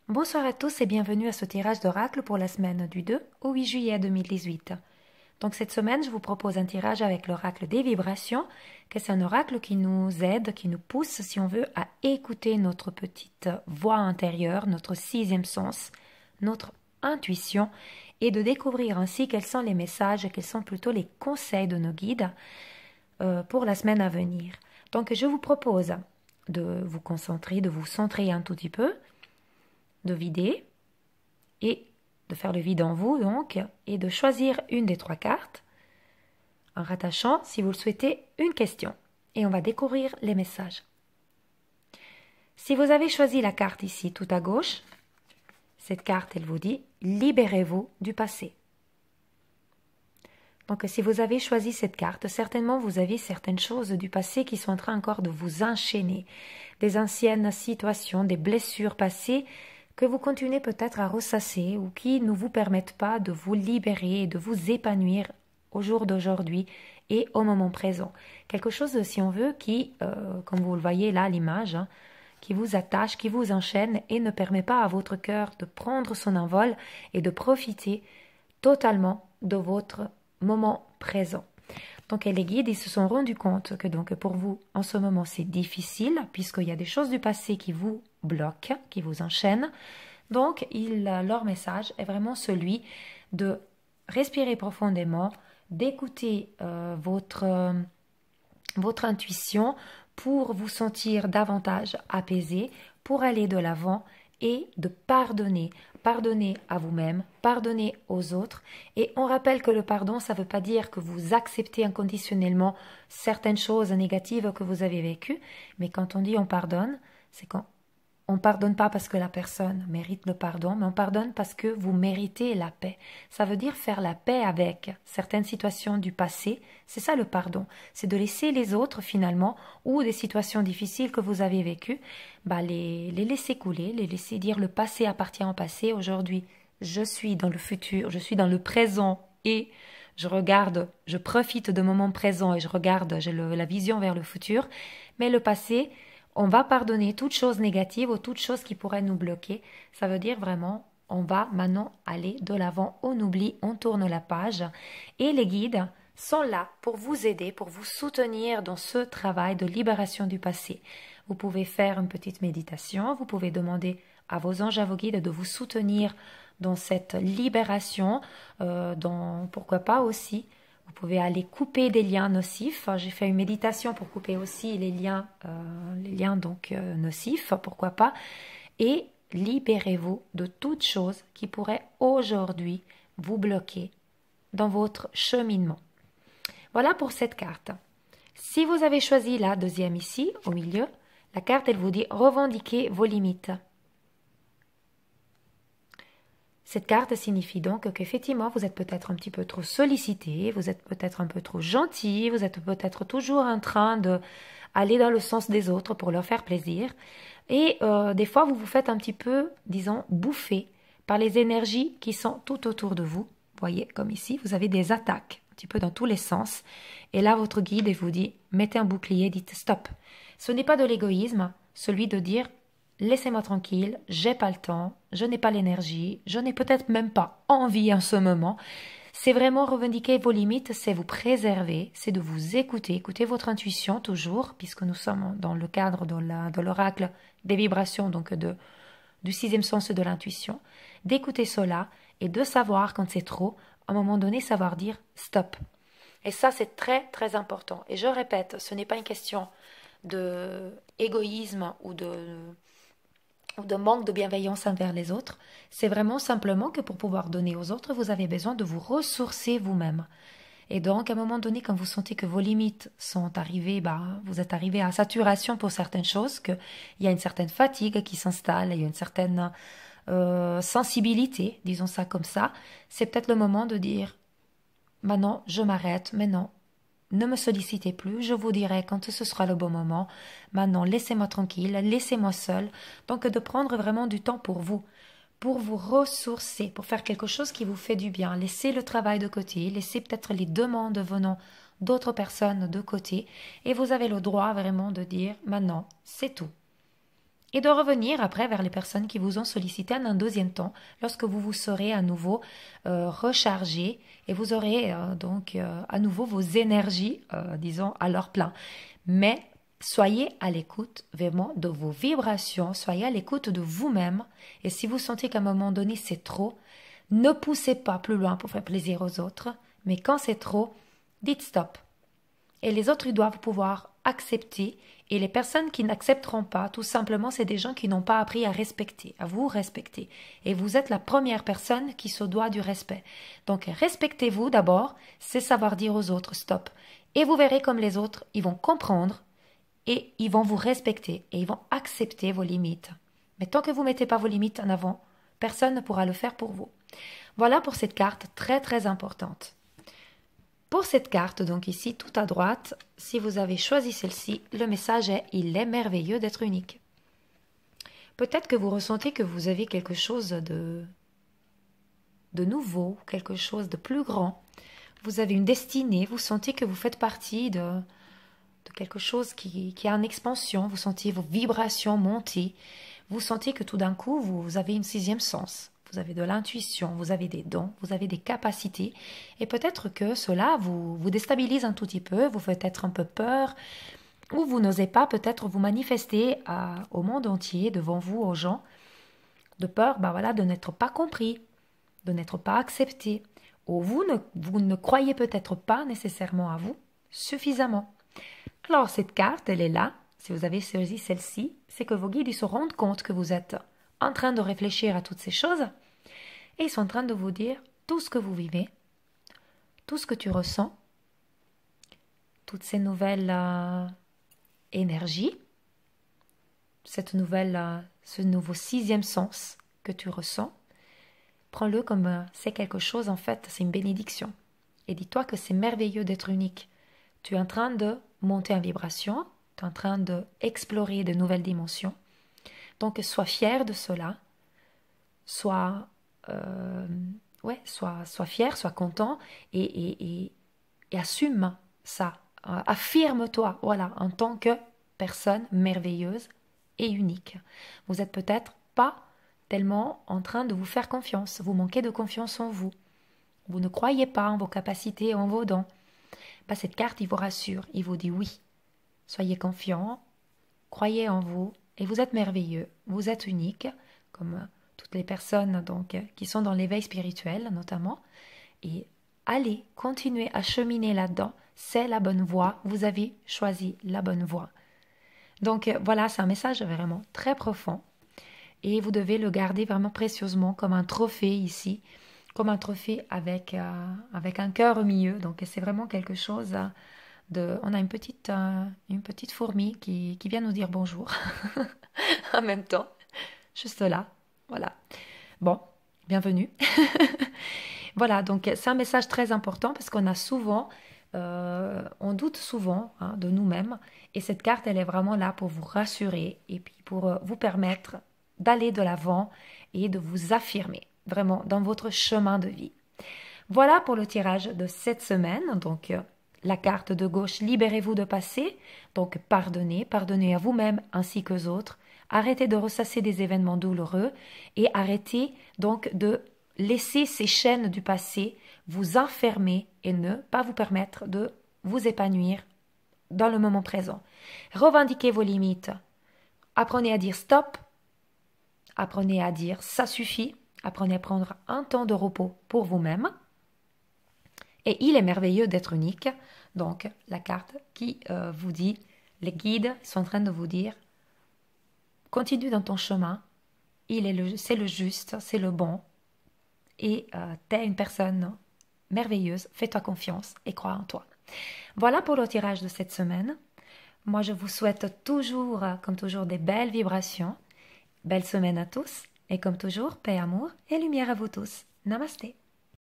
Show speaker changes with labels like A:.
A: Bonsoir à tous et bienvenue à ce tirage d'oracle pour la semaine du 2 au 8 juillet 2018. Donc cette semaine, je vous propose un tirage avec l'oracle des vibrations, que c'est un oracle qui nous aide, qui nous pousse, si on veut, à écouter notre petite voix intérieure, notre sixième sens, notre intuition, et de découvrir ainsi quels sont les messages, quels sont plutôt les conseils de nos guides pour la semaine à venir. Donc je vous propose de vous concentrer, de vous centrer un tout petit peu, de vider et de faire le vide en vous donc et de choisir une des trois cartes en rattachant, si vous le souhaitez, une question et on va découvrir les messages. Si vous avez choisi la carte ici tout à gauche, cette carte elle vous dit libérez-vous du passé. Donc si vous avez choisi cette carte, certainement vous avez certaines choses du passé qui sont en train encore de vous enchaîner, des anciennes situations, des blessures passées que vous continuez peut-être à ressasser ou qui ne vous permettent pas de vous libérer et de vous épanouir au jour d'aujourd'hui et au moment présent. Quelque chose, si on veut, qui, comme vous le voyez là à l'image, qui vous attache, qui vous enchaîne et ne permet pas à votre cœur de prendre son envol et de profiter totalement de votre moment présent. Donc les guides, ils se sont rendus compte que donc pour vous, en ce moment, c'est difficile, puisqu'il y a des choses du passé qui vous bloquent, qui vous enchaînent. Donc, leur message est vraiment celui de respirer profondément, d'écouter votre intuition pour vous sentir davantage apaisé, pour aller de l'avant et de pardonner. Pardonner à vous-même, pardonner aux autres. Et on rappelle que le pardon, ça ne veut pas dire que vous acceptez inconditionnellement certaines choses négatives que vous avez vécues, mais quand on dit on pardonne, c'est quand on pardonne pas parce que la personne mérite le pardon, mais on pardonne parce que vous méritez la paix. Ça veut dire faire la paix avec certaines situations du passé. C'est ça le pardon. C'est de laisser les autres finalement, ou des situations difficiles que vous avez vécues, les laisser couler, les laisser dire le passé appartient au passé. Aujourd'hui, je suis dans le futur, je suis dans le présent et je regarde, je profite de moment présent et je regarde, j'ai la vision vers le futur. Mais le passé, on va pardonner toute chose négative ou toute chose qui pourrait nous bloquer. Ça veut dire vraiment, on va maintenant aller de l'avant, on oublie, on tourne la page. Et les guides sont là pour vous aider, pour vous soutenir dans ce travail de libération du passé. Vous pouvez faire une petite méditation, vous pouvez demander à vos anges, à vos guides de vous soutenir dans cette libération, pourquoi pas aussi. Vous pouvez aller couper des liens nocifs. J'ai fait une méditation pour couper aussi les liens nocifs, pourquoi pas. Et libérez-vous de toute chose qui pourrait aujourd'hui vous bloquer dans votre cheminement. Voilà pour cette carte. Si vous avez choisi la deuxième ici, au milieu, la carte, elle vous dit revendiquez vos limites. Cette carte signifie donc qu'effectivement, vous êtes peut-être un petit peu trop sollicité, vous êtes peut-être un peu trop gentil, vous êtes peut-être toujours en train d'aller dans le sens des autres pour leur faire plaisir. Et des fois, vous vous faites un petit peu, disons, bouffer par les énergies qui sont tout autour de vous. Vous voyez, comme ici, vous avez des attaques un petit peu dans tous les sens. Et là, votre guide vous dit, mettez un bouclier, dites stop. Ce n'est pas de l'égoïsme, celui de dire laissez-moi tranquille, j'ai pas le temps, je n'ai pas l'énergie, je n'ai peut-être même pas envie en ce moment. C'est vraiment revendiquer vos limites, c'est vous préserver, c'est de vous écouter, écouter votre intuition toujours, puisque nous sommes dans le cadre de l'oracle des vibrations, donc du sixième sens de l'intuition, d'écouter cela et de savoir quand c'est trop, à un moment donné, savoir dire stop. Et ça, c'est très très important. Et je répète, ce n'est pas une question de égoïsme ou de manque de bienveillance envers les autres, c'est vraiment simplement que pour pouvoir donner aux autres, vous avez besoin de vous ressourcer vous-même. Et donc, à un moment donné, quand vous sentez que vos limites sont arrivées, vous êtes arrivé à saturation pour certaines choses, qu'il y a une certaine fatigue qui s'installe, il y a une certaine sensibilité, disons ça comme ça, c'est peut-être le moment de dire « Maintenant, je m'arrête, maintenant, ne me sollicitez plus, je vous dirai quand ce sera le bon moment. Maintenant, laissez-moi tranquille, laissez-moi seul. » Donc, de prendre vraiment du temps pour vous ressourcer, pour faire quelque chose qui vous fait du bien. Laissez le travail de côté, laissez peut-être les demandes venant d'autres personnes de côté. Et vous avez le droit vraiment de dire, maintenant, c'est tout. et de revenir après vers les personnes qui vous ont sollicité en un deuxième temps, lorsque vous vous serez à nouveau rechargé et vous aurez donc à nouveau vos énergies, disons, à leur plein. Mais soyez à l'écoute vraiment de vos vibrations, soyez à l'écoute de vous-même. Et si vous sentez qu'à un moment donné c'est trop, ne poussez pas plus loin pour faire plaisir aux autres. Mais quand c'est trop, dites stop. Et les autres, ils doivent pouvoir accepter. Et les personnes qui n'accepteront pas, tout simplement, c'est des gens qui n'ont pas appris à respecter, à vous respecter. Et vous êtes la première personne qui se doit du respect. Donc, respectez-vous d'abord, c'est savoir dire aux autres stop. Et vous verrez comme les autres, ils vont comprendre et ils vont vous respecter et ils vont accepter vos limites. Mais tant que vous ne mettez pas vos limites en avant, personne ne pourra le faire pour vous. Voilà pour cette carte très très importante. Pour cette carte, donc ici, tout à droite, si vous avez choisi celle-ci, le message est « Il est merveilleux d'être unique ». Peut-être que vous ressentez que vous avez quelque chose de nouveau, quelque chose de plus grand. Vous avez une destinée, vous sentez que vous faites partie de quelque chose qui est en expansion. Vous sentez vos vibrations monter. Vous sentez que tout d'un coup, vous avez une sixième sens. Vous avez de l'intuition, vous avez des dons, vous avez des capacités. Et peut-être que cela vous déstabilise un tout petit peu, vous fait être un peu peur, ou vous n'osez pas peut-être vous manifester au monde entier, devant vous, aux gens, de peur de n'être pas compris, de n'être pas accepté. Ou vous ne croyez peut-être pas nécessairement à vous suffisamment. Alors cette carte, elle est là. Si vous avez choisi celle-ci, c'est que vos guides ils se rendent compte que vous êtes en train de réfléchir à toutes ces choses et ils sont en train de vous dire tout ce que vous vivez, tout ce que tu ressens, toutes ces nouvelles énergies, ce nouveau sixième sens que tu ressens. Prends-le comme c'est quelque chose, en fait, c'est une bénédiction. Et dis-toi que c'est merveilleux d'être unique. Tu es en train de monter en vibration, tu es en train d'explorer de nouvelles dimensions. Donc, sois fier de cela, sois fier, sois content et assume ça. Affirme-toi, voilà, en tant que personne merveilleuse et unique. Vous n'êtes peut-être pas tellement en train de vous faire confiance, vous manquez de confiance en vous. Vous ne croyez pas en vos capacités, en vos dons. Cette carte, il vous rassure, il vous dit oui. Soyez confiants, croyez en vous et vous êtes merveilleux, vous êtes unique, comme toutes les personnes donc qui sont dans l'éveil spirituel notamment. Et allez, continuez à cheminer là-dedans, c'est la bonne voie, vous avez choisi la bonne voie. Donc voilà, c'est un message vraiment très profond et vous devez le garder vraiment précieusement comme un trophée ici, comme un trophée avec un cœur au milieu. Donc c'est vraiment quelque chose on a une petite fourmi qui vient nous dire bonjour en même temps, juste là, voilà. Bon, bienvenue. Voilà, donc c'est un message très important parce qu'on a souvent, on doute souvent de nous-mêmes et cette carte, elle est vraiment là pour vous rassurer et puis pour vous permettre d'aller de l'avant et de vous affirmer vraiment dans votre chemin de vie. Voilà pour le tirage de cette semaine, donc la carte de gauche, libérez-vous de passé, donc pardonnez à vous-même ainsi qu'aux autres, arrêtez de ressasser des événements douloureux et arrêtez donc de laisser ces chaînes du passé vous enfermer et ne pas vous permettre de vous épanouir dans le moment présent. Revendiquez vos limites, apprenez à dire stop, apprenez à dire ça suffit, apprenez à prendre un temps de repos pour vous-même. Et il est merveilleux d'être unique. Donc, la carte qui vous dit, les guides sont en train de vous dire, continue dans ton chemin, c'est le juste, c'est le bon, et tu es une personne merveilleuse, fais-toi confiance et crois en toi. Voilà pour le tirage de cette semaine. Moi, je vous souhaite toujours, comme toujours, des belles vibrations. Belle semaine à tous, et comme toujours, paix, amour et lumière à vous tous. Namasté.